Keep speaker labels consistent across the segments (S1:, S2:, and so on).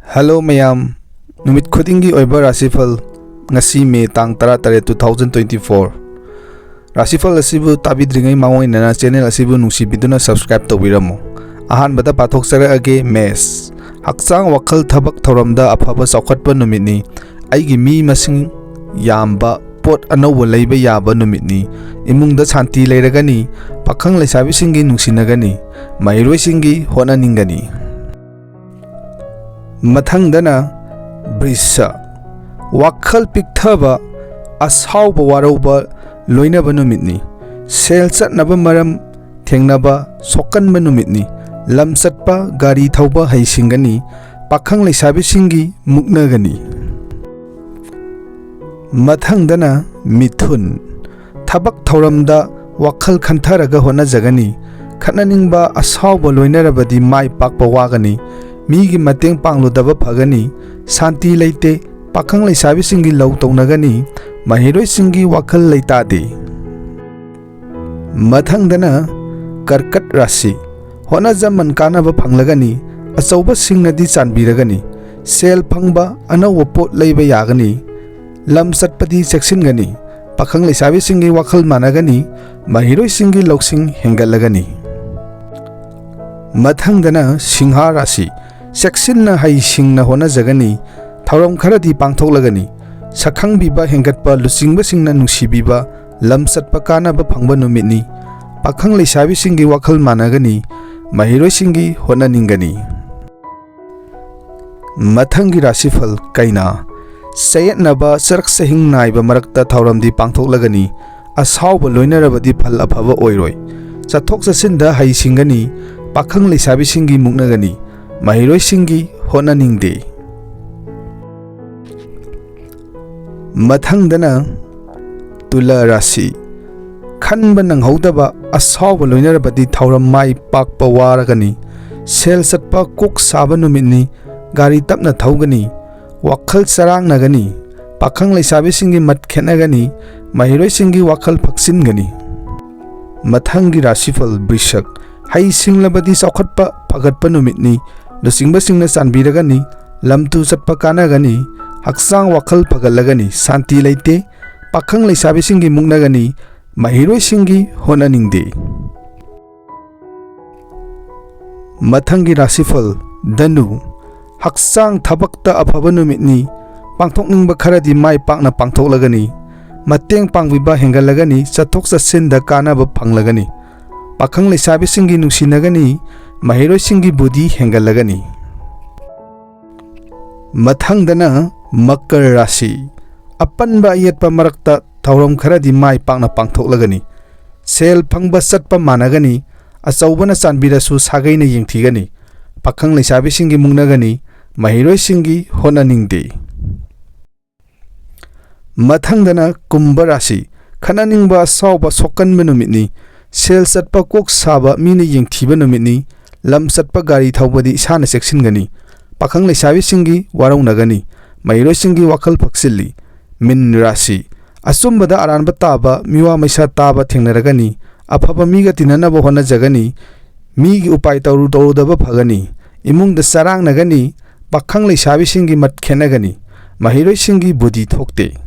S1: Hello mayam, numit khudingi Oiba Rashi Phal ngasi May tang 13 2024. Rashi Phal asibu tabidringai maoinana channel asibu nungsibiduna subscribe tawbiramo. Ahanbada pathokjaraage mes hakchang wakhal thabak thoramda afaba saukhatpa numitni aigi mi masing yamba pot anauba leiba yaba numitni imungda shanti leiragani pakhang leisabisingi nungsinagani mairoisingi honaningani. Mathangdana Brisa Wakhal Pikthaba Ashauba Warauba Loinaba Numitni Sel Satnaba Maram Thengnaba Sokanba Numitni Lam Satpa Gari Thauba Haisingani Pakhang Leisabisingi Muknagani. Mathangdana Mithun Thabak Thoramda Wakhal Khantaraga Honajagani Khananingba Ashauba Loinarabadi Mai Pakpa Wagani Migi mateng pangludaba phagani shanti leite pakhang leisabisingi lau taunagani mahiroisingi wakhal leitade. Mathangdana Karkat Rashi Honajaman kanaba phanglagani achauba singnadi chanbiragani sel phangba anauba pot leiba yagani lam satpadi cheksingani pakhang leisabisingi wakhal managani mahiroisingi loksing hengalagani. Mathangdana Singha Rashi Seksinna hai singna hona jagani thauram kharadi pangthoklagani sakhang biba hengatpa lusingba singna nungsibiba lamsatpa kana ba phangba numitni pakhang leisabi singi wakhal managani mahiroi singi hona ningani. Mathangi Rashi Phal kaina sayatnaba sarak sehing naiba marakta thauramdi pangthoklagani ashauba loinarabadi phal aphaba oiroi chathok chasinda hai singani pakhang leisabi singi muknagani mahiroi singi honaningde. Mathangdana Tula Rashi Khanba nanghaudaba ashauba loinarabadi thauram mai pakpa waragani sel satpa kok saba numitni gari tapna thaugani wakhal sarang nagani pakhang leisabi singi mat khenagani mahiroi singi wakhal phaksingani. Mathangi Rashi Phal Brishak hai singlabadi saukhatpa phagatpa numitni lusingba singna chanbiragani lamtu satpa kanagani haksang wakhal phagalagani shanti leite pakhang leisabi singi muknagani mahiroi singi honaningde. Mathangi Rashi Phal Danu haksang thabakta aphaba numitni pangthokningba kharadi mai pakna pangthoklagani mateng pangbiba hengalagani chathok chasinda kanaba phanglagani pakhang leisabi singi nungsinagani mahiroi singi budi hengalagani. Mathangdana Makar Rashi apanba yetpa marakta thauram kharadi mai pakna pangthoklagani sel phangba satpa managani achaubana chanbirasu sagaina yengthigani pakhang leisabi singi mungnagani mahiroi singi honaningde. Mathangdana Kumbha Rashi khananingba sauba sokanba numitni sel satpa kok saba mina yengthiba numitni lam satpa gari thaubadi isana cheksingani pakhang leisabi singi waraunagani mahiroi singi wakhal phaksilli. Min Rashi asumbada aranba taba miwa maisa taba thengnaragani aphaba miga tinanaba honajagani migi upai tawrudaba phagani imungda sarang nagani pakhang leisabi singi mat khenagani mahiroi singi budi thokte.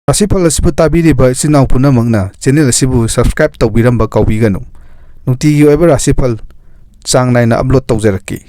S1: Rashi Phal asibu tabiriba sinau punamangna channel asibu subscribe tawbiramba kaubiganu. Nungtigi Oiba Rashi Phal chang naina upload tawjaraki.